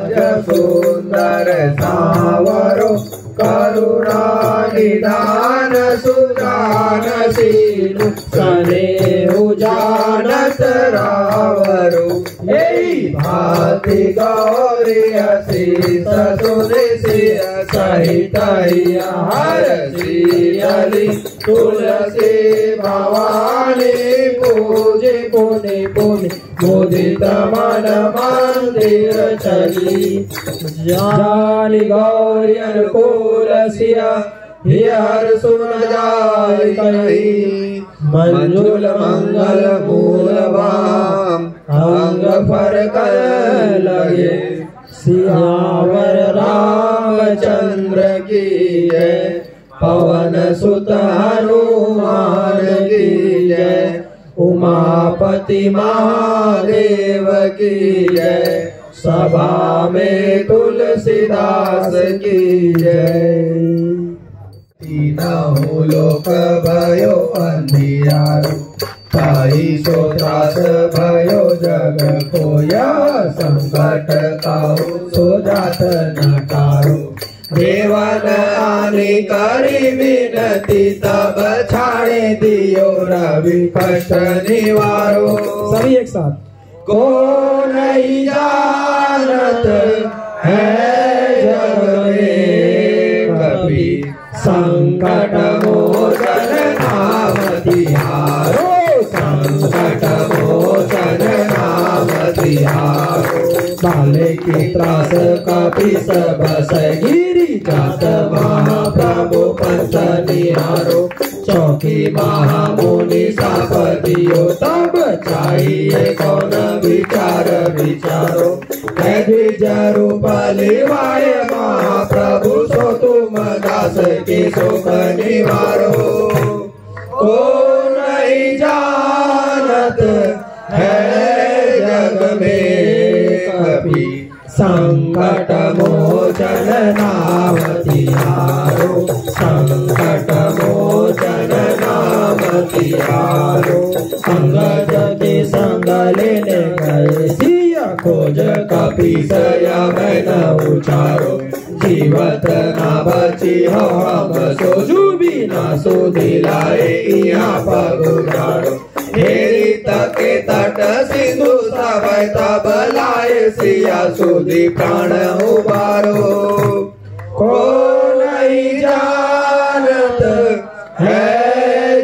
राज सुंदर सावरो करुणा निधान सुजानशील स्नेहु जानत रावरु भाति गौरी शीस सुनिशि सहित हर श्री तुलसी भवानी पूजे पुनि पुनि मुदित मन मंदिर चली जानी गौरी अनुकूल सिया हर सुन जाय कही मंजुल मंगल मूल वाम अंग पर कर लगे सियावर रामचंद्र की जय पवन सुत हनुमान की जय उमापति महादेव की जय सभा में तुलसीदास की जय। तीनों लोक भयो अंधियारो ताई सो त्रास भयो जग कोया संकट काहू सो जात न कारो देवन आने करी विनती तब छाड़े दियो रवि कष्ट निवारो। सभी एक साथ को नहीं जानत है जग में कभी संकट मोचन नाम तिहारो संकट मोचन नाम तिहारो बाले की त्रास कपि सब गिरी जात महाप्रभु पंथ निहारो चौकी महामुनि सापतियो तब चाहिए कौन विचार विचारो द्विज रूप लिवाय महाप्रभु सो तुम दास के शोक निवारो को नहीं जानत है जग में कभी संकट मोचन नाम तिहारो संकट मोचन नाम तिहारो अंगद के संग लेने गए सिया खोज कपि सया मैं न उचारो जीवत ना बची हो हम सोजू भी ना सो दिलाए यहाँ पग उजारो हेरी तके तट सिंधु सब तब लाए सिया सुधी प्राण उबारो को नहीं जानत है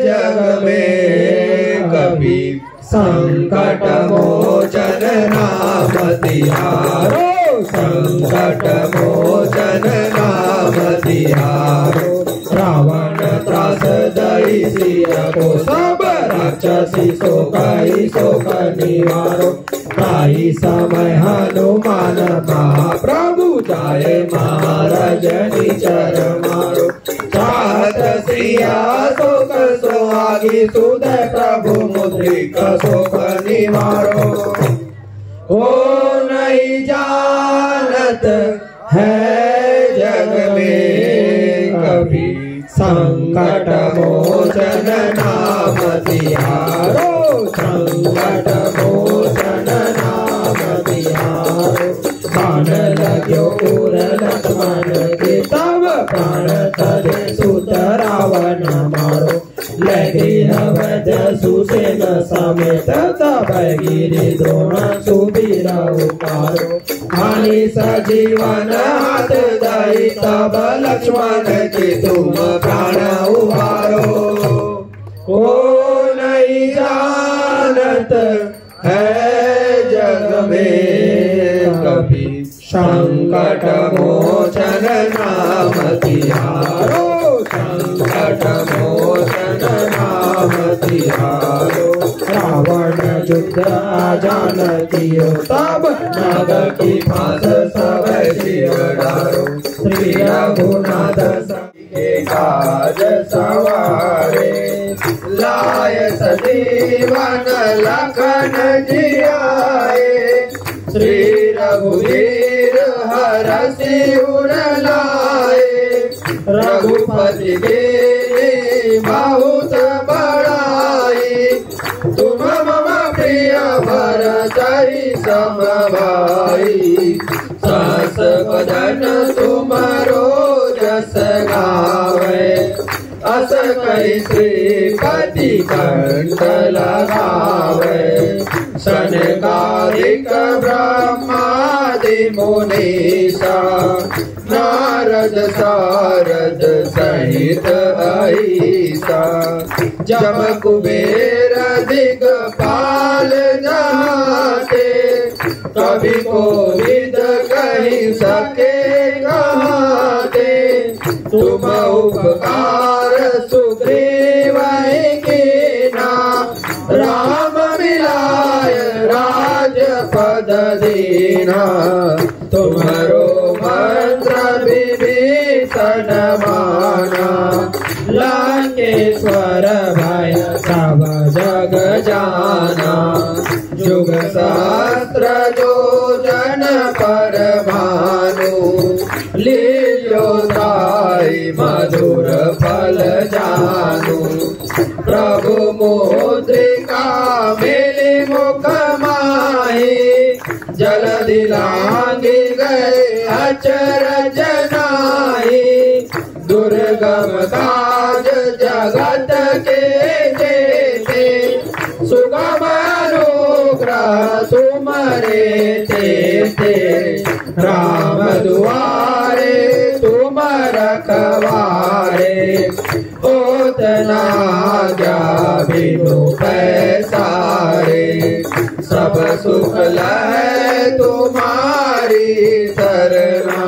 जग में कभी संकट मोचन नाम तिहारो संकट मोचन नाम तिहारो रावण त्रास दई सिया को सब राक्षसी शोक निवारो ताई समय हनुमान महाप्रभु जाए महाराज निचर मारो चाहत सिया शोक सोहागी सुदय प्रभु मुद्रिक शोक निवारो को नहीं जानत है जग में कभी संकट मोचन नाम तिहारो संकट मोचन नाम तिहारो बाण लग्यो उर लक्ष्मण के तब प्राण तरे सुत रावण मारो लगी अवध सुसेन समेत तब गिरि द्रोण सुबीर उतारो हानि सजीवन हाथ दई तब लक्ष्मण के तुम प्राण उबारो को नहीं जानत है जग में कभी संकट मोचन नाम तिहारो संकट मोचन नाम तिहारो रावण युद्ध जानतियो तब नाग की फांस सब शिवडारो श्री रघुनाथ के काज सवारे लाय सजीवन लखन जियाए श्री रघुवीर हरषि उर लाए रघुपति के बहुत बड़ाई तुम मम प्रिय भरतहि सम भाई कही श्रीपति कंठ लगावे। सनकादिक ब्रह्मादि मुनीसा नारद सारद सहित ऐसा। जब कुबेर दिगपाल जाते कभी कोविद कहीं सके गाते। तुम उपकार सुग्रीव कीना राम मिलाय राजपद दीना। तुम्हारो मंत्र विभीषण माना लंकेश्वर भय सब जग जाना। जुग सहस्त्र योजन पर भानु लील्यो ताई मधुर फल जानू। प्रभु मुद्रिका मेली मुख माही जल्दी लांगी गए अचरज नाही। दुर्गम काज जगत के जेते सुगम अनुग्रह तुमरे तेते। राम दुआरे तुम रखवारे होत न आज्ञा बिनु पैसारे। सब सुख लय तुम्हारी सरना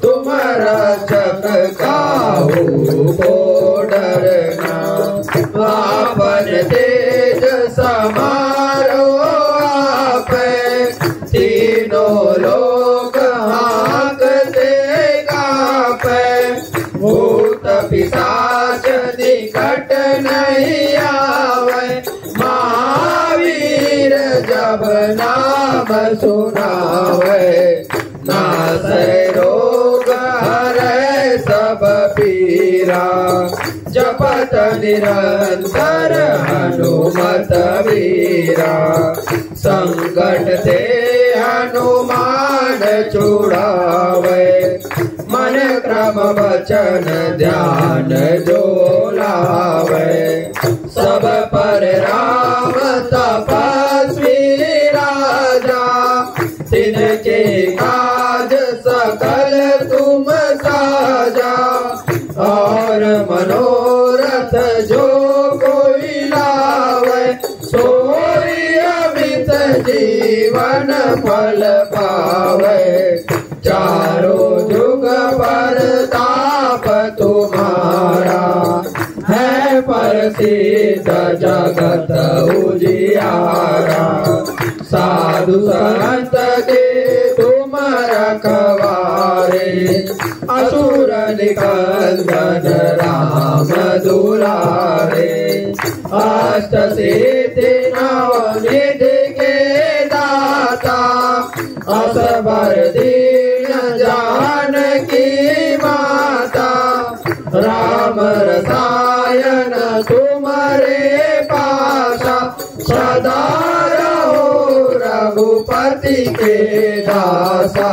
तुम रक्षक काहू को डरना। आपन तेज समारो आप तीनों लोक हाँकते गापे। भूत पिशाच निकट नहीं आवे महावीर जब नाम सुनावे। नासै रोग हरै सब पीरा जपत निरंतर हनुमत वीरा। संकट ते हनुमान छुड़ावे मन क्रम वचन ध्यान जो लावे। सब पर राम तपस्वी राजा तिनके काज सकल तुम साजा। और मनोरथ जो कोई लावे सोई अमित जीवन फल पावे। चारों जुग पर ताप तुम्हारा है प्रसिद्ध जगत उजियारा। साधु संत के तुम रखवारे असुर निकंदन राम दुलारे। अष्ट सिद्धि नवनिधि के दाता असबर दीन जानकी माता। राम रसायन तुम्हारे पासा सदा रहो रघुपति के दासा।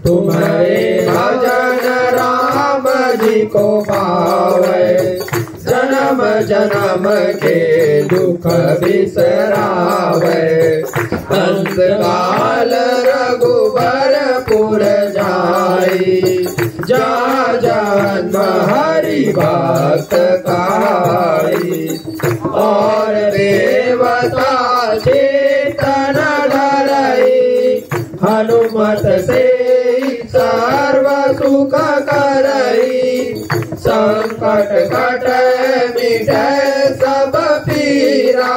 तुम्हारे भजन राम जी को पावे जन्म जन्म के दुख बिसरावे। अंतकाल रघुबरपुर जाई जा जन्म हरि भक्त काई। और देवता चेतन डरई हनुमत से सर्व सुख करई। संकट कट मिटे सब पीरा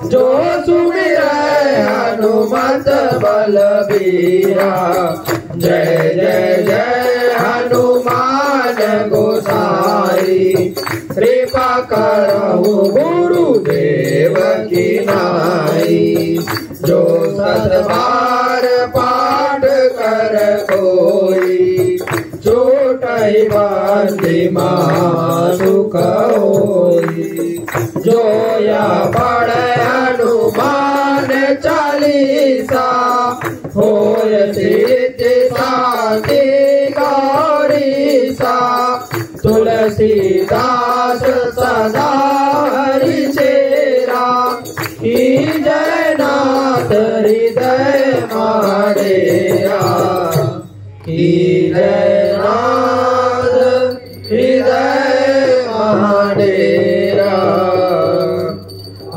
जो सुमिरै हनुमत बलबीरा। जय जय जय हनुमान गोसाई कृपा करहु गुरुदेव की नाई। जो सत बार पाठ कर कोई छूटहि बंदी सुख होई। जो या पढ़े हनुमान चालीसा होय सिद्धि साखी गौरीसा। तुलसी तुलसीदास सदा हरि चेरा की जय नाथ हृदय महाडेरा की जय नाथ हृदय महाडेरा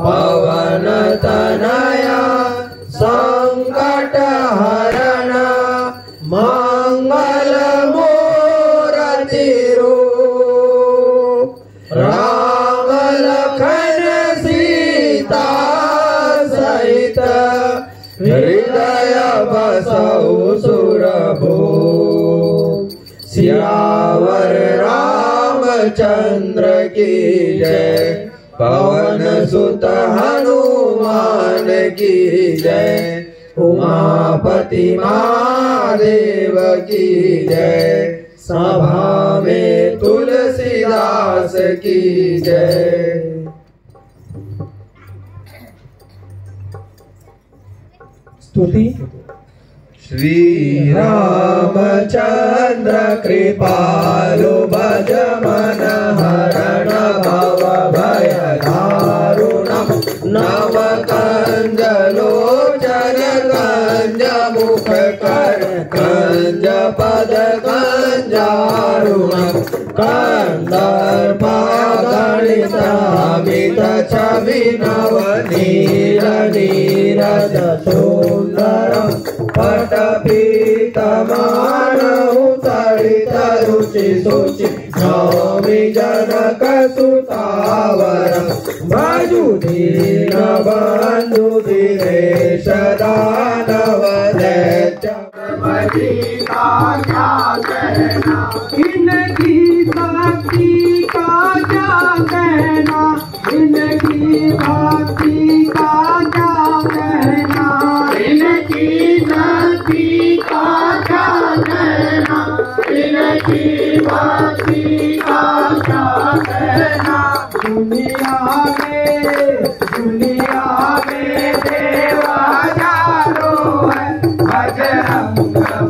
पवन तनया संकट हरण मंगल मूर्ति रूप राम लखन सीता सहित हृदय बसहु सुरभूप सियावर रामचंद्र की जय पवन सुत हनुमान की जय उमापति महादेव की जय सभा में तुलसीदास की जय। स्तुति श्री रामचंद्र कृपालु भज मन हरण भव भय दारुणम नव कंज लोचन कंज मुख कर कंज पद कंजारुणम कंदर्प गणित अमित छवि नव नीर नीरद सुंदरम पटपीतमानहु तड़ित रुचि शुचि नौमि जनक सुतावरं भजु दीन बंधु दिनेश दानव दैत्य भजी का क्या कहना इनकी भक्ति का क्या कहना इनकी भक्ति का क्या कहना इनकी भक्ति का क्या कहना इनकी भक्ति का क्या कहना दुनिया में देव हजारों है बजरंग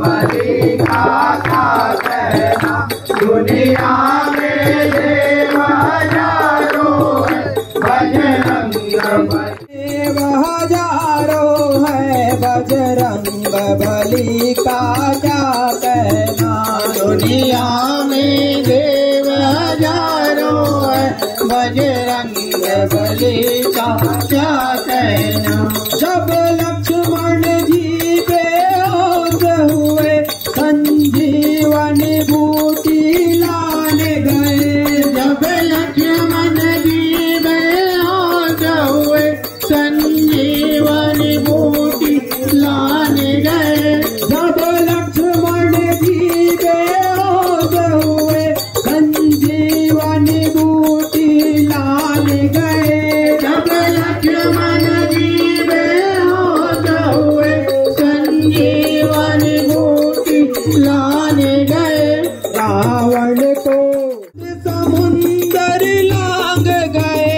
बली का क्या कहना दुनिया में देव हजारों है बजरंग देव हजारों है बजरंग बली का क्या कहना दुनिया में देव हजारों है बजरंग बली का क्या कहना जब लक्ष्मण जी बेहोश हुए संजीवनी बूटी लाने गए जब लक्ष्मण जी बेहोश हुए संजीवनी बूटी लाने गए जब लक्ष्मण जी बेहोश हुए संजीवनी बूटी लाने गए जब लक्ष्मण जी बेहोश हुए संजीवनी बूटी लाने गए रावण को समुंदर लांग गए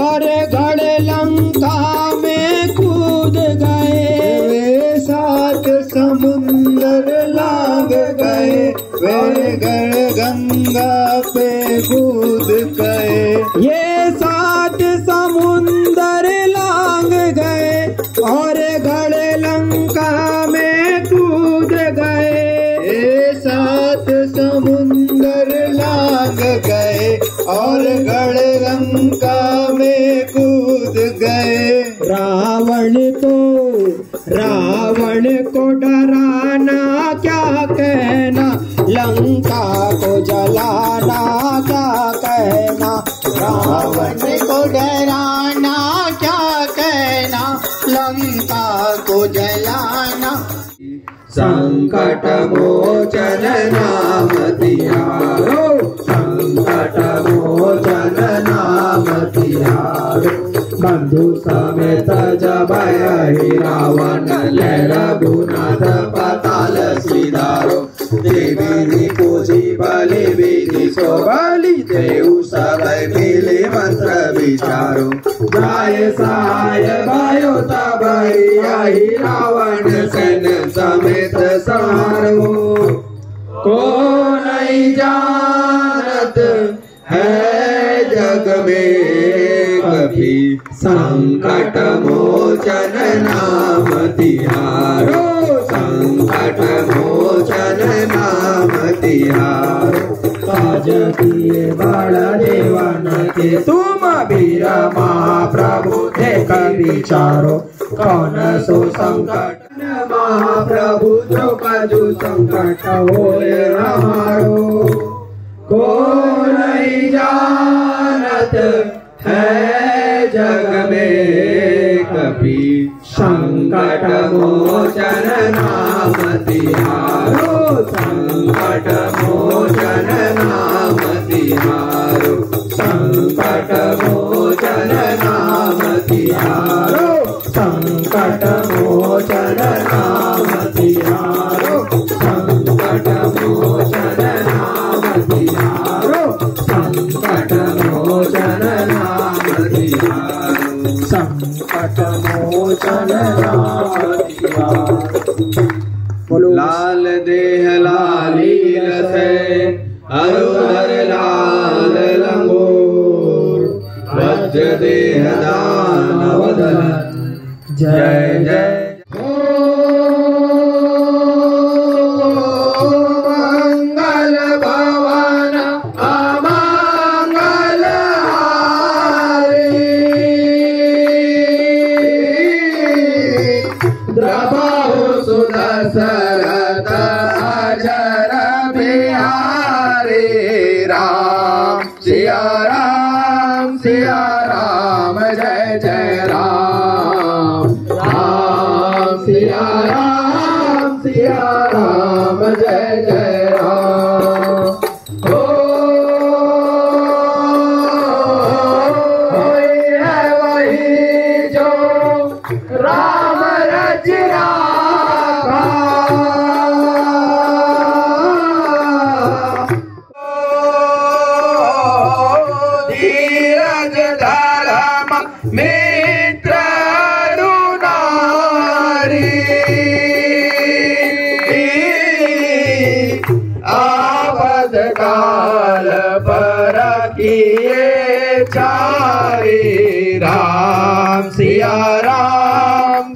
और गढ़ लंका में कूद गए वे सात समुंदर लांग गए वे गढ़ गंगा पे कूद गए ये सात समुंदर लांग गए और गढ़ लंका में कूद गए ये सात समुंदर लांग गए और गढ़ लंका में कूद गए रावण को डराना क्या कहना लंका को जलाना क्या कहना रावण को डराना क्या कहना लंका को जलाना संकट मोचन नाम तिहारो संकट मोचन नाम तिहारो बंधु समेत जब रावण ले रघुनाथ पताल सिधारो देवी पूजी बलि विधि सो बलि देव सब मिले मंत्र विचारो जाय सहाय भयो तब आई रावण सेन समेत सारो को नहीं जानत कपि संकट मोचन नाम तिहारो, संकट मोचन नाम तिहारो। काज किए बड़ देवन के तुम वीर महाप्रभु देख विचारो, कौन सो संकट महाप्रभु जो कजु संकट होए हमारो। को नहीं जानत है जग में कपि संकट मोचन नाम तिहारो, संकट मोचन नाम तिहारो, संकट मोचन नाम तिहारो, संकट मोचन नाम तिहारो, संकट मोचन नाम तिहारो, संकट मोचन नाम तिहारो, संकट मोचन नाम तिहारो। लाल देह लालील से अरुधर लाल लंगोर, वज्र देह दानव दलन जय जय। मंगल भवन अमंगल हारी, द्रबाहु सुदशरथ अजर बिहारी। राम सिया राम जय जय राम, राम सिया राम जय जय राम। कोई है वही जो राम रच राखा, धीरज धर्म मित्र नारी, आपद काल पर किए चारी। राम सिया राम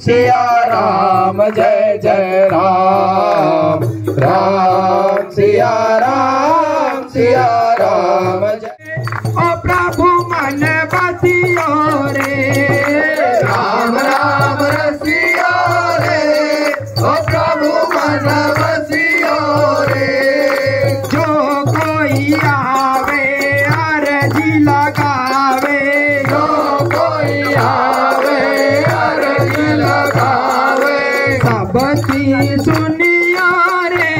जय जय राम, राम सिया राम जय। ओ प्रभु मन बसियो रे, राम राम रसियो रे, ओ प्रभु मन बसियो रे। जो कोई आवे अर्जी लगावे, जो कोई आवे अर्जी लगावे, सबकी सुनियो रे,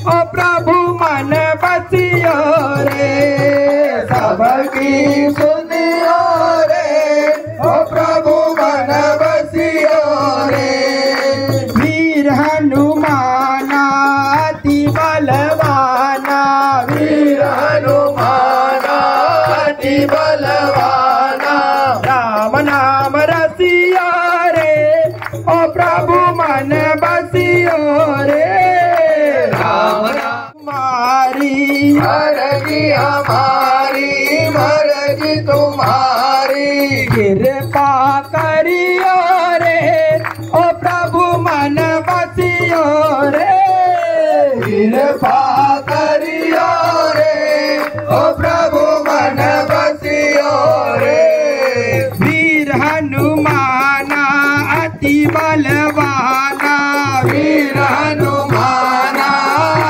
ओ प्रभु मन बसियो रे, सबकी सुनियो रे, ओ प्रभु मन बसियो रे। वीर हनुमाना अति बलवाना, वीर हनुमाना अति बलवाना, राम नाम रसियो रे, ओ प्रभु मन बसियो रे। राम तुम्हारी मर्जी हमारी, मर्जी तुम्हारी, कृपा करियो रे, ओ प्रभु मन बसियो रे। कृपा करियो रे, ओ प्रभु मन बसियो रे। वीर हनुमाना अति बलवाना, वीर हनुमाना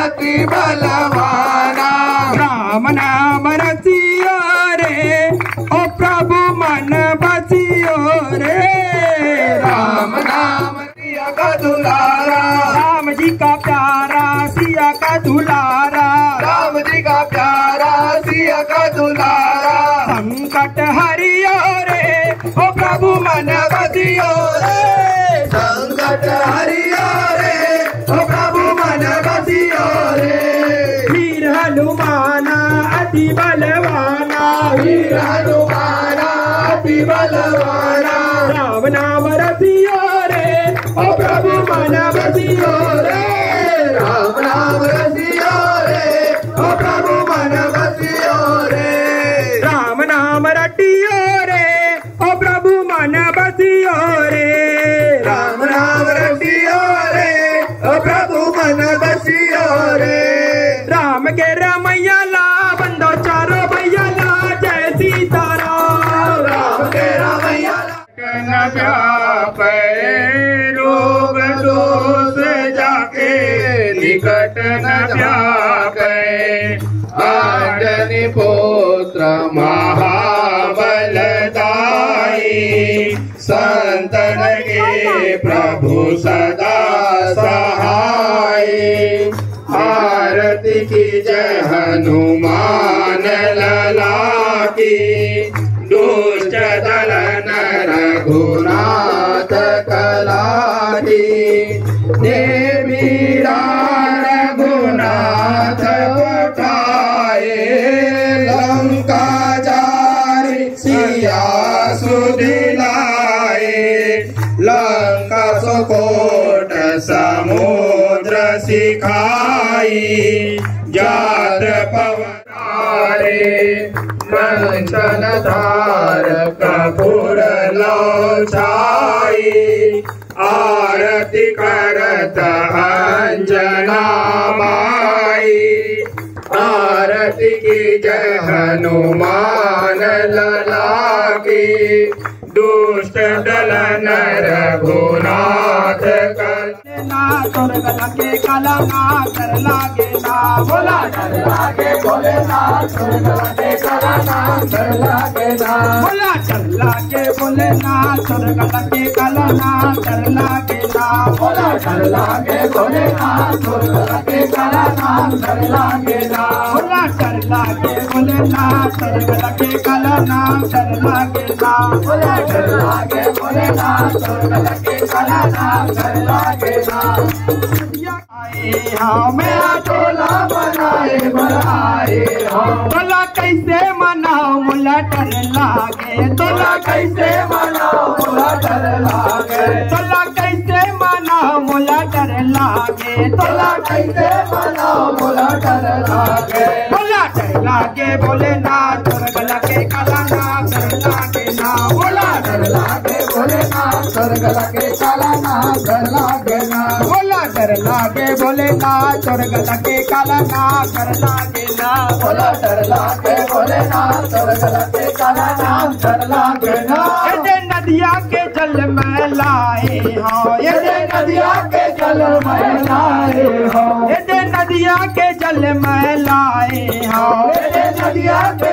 अति बलवाना, राम नाम रसियो रे, ओ प्रभु मन बसियो रे। राम नाम सिया का दुलारा, राम जी का प्यारा सिया का दुलारा, राम जी का प्यारा सिया का दुलारा। संकट हरियो रे, ओ प्रभु मन बसियो रे, संकट हरियो रे, ओ प्रभु मन बसियो रे। वीर हनुमाना अति बलवाना, वीर हनुमाना अति बलवाना, राम नाम रसियो रे, ओ प्रभु मन बसियो रे, राम नाम रसियो रे, मन बसियो रे। राम के रमैया ला बंदो चारो भैया ला जय सीताराम। राम के रमैया न व्यापे रोग दोष जाके निकट न व्यापे। अंजनी पुत्र महाबलदाई संतन के प्रभु सदा सहाय। आरती की जय हनुमान लला की दुष्ट दल नर रघुनाथ कला की। देवी रघुनाथ उठाए लंका जारी सिया सुदिलाए। लंका सुकोट समुद्र सिखाई जात पवतारे। मंचन धार कपूर लौछाई आरती करत अंजना माई। आरती की जय हनुमान लला की दुष्ट दल नर रघुनाथ ना स्वर्ग लगे काला ना कर लागे ना बोला डर लागे बोले ना स्वर्ग लगे काला ना कर लागे ना बोला डर लागे बोले ना स्वर्ग लगे काला ना कर लागे ना बोला डर लागे बोले ना स्वर्ग लगे काला ना कर लागे ना बोला डर लागे बोले ना स्वर्ग लगे काला ना कर लागे ना बोला डर लागे बोले ना स्वर्ग लगे काला ना कर लागे ना। हाँ मेरा टोला बनाए बनाए तोला कैसे मनाओ मुला डर लागे। तोला कैसे मनाओ मुला डर लागे। तोला कैसे मनाओ मुला डर लागे। तोला कैसे मनाओ मुला डर लागे। बोला डर लागे बोले ना स्वर्ग लगे काला ना डर लागे ना बोला डर लागे बोले ना स्वर्ग लगे काला ना डर लागे ना बोला डर लागे बोले ना स्वर्ग लगे काला ना डर लागे ना बोला डर लागे बोले ना स्वर्ग लगे काला ना डर लागे ना। ये नदिया के जल में लाए हो ये नदिया के जल में लाए हो ये नदिया के जल में लाए हो ये नदिया के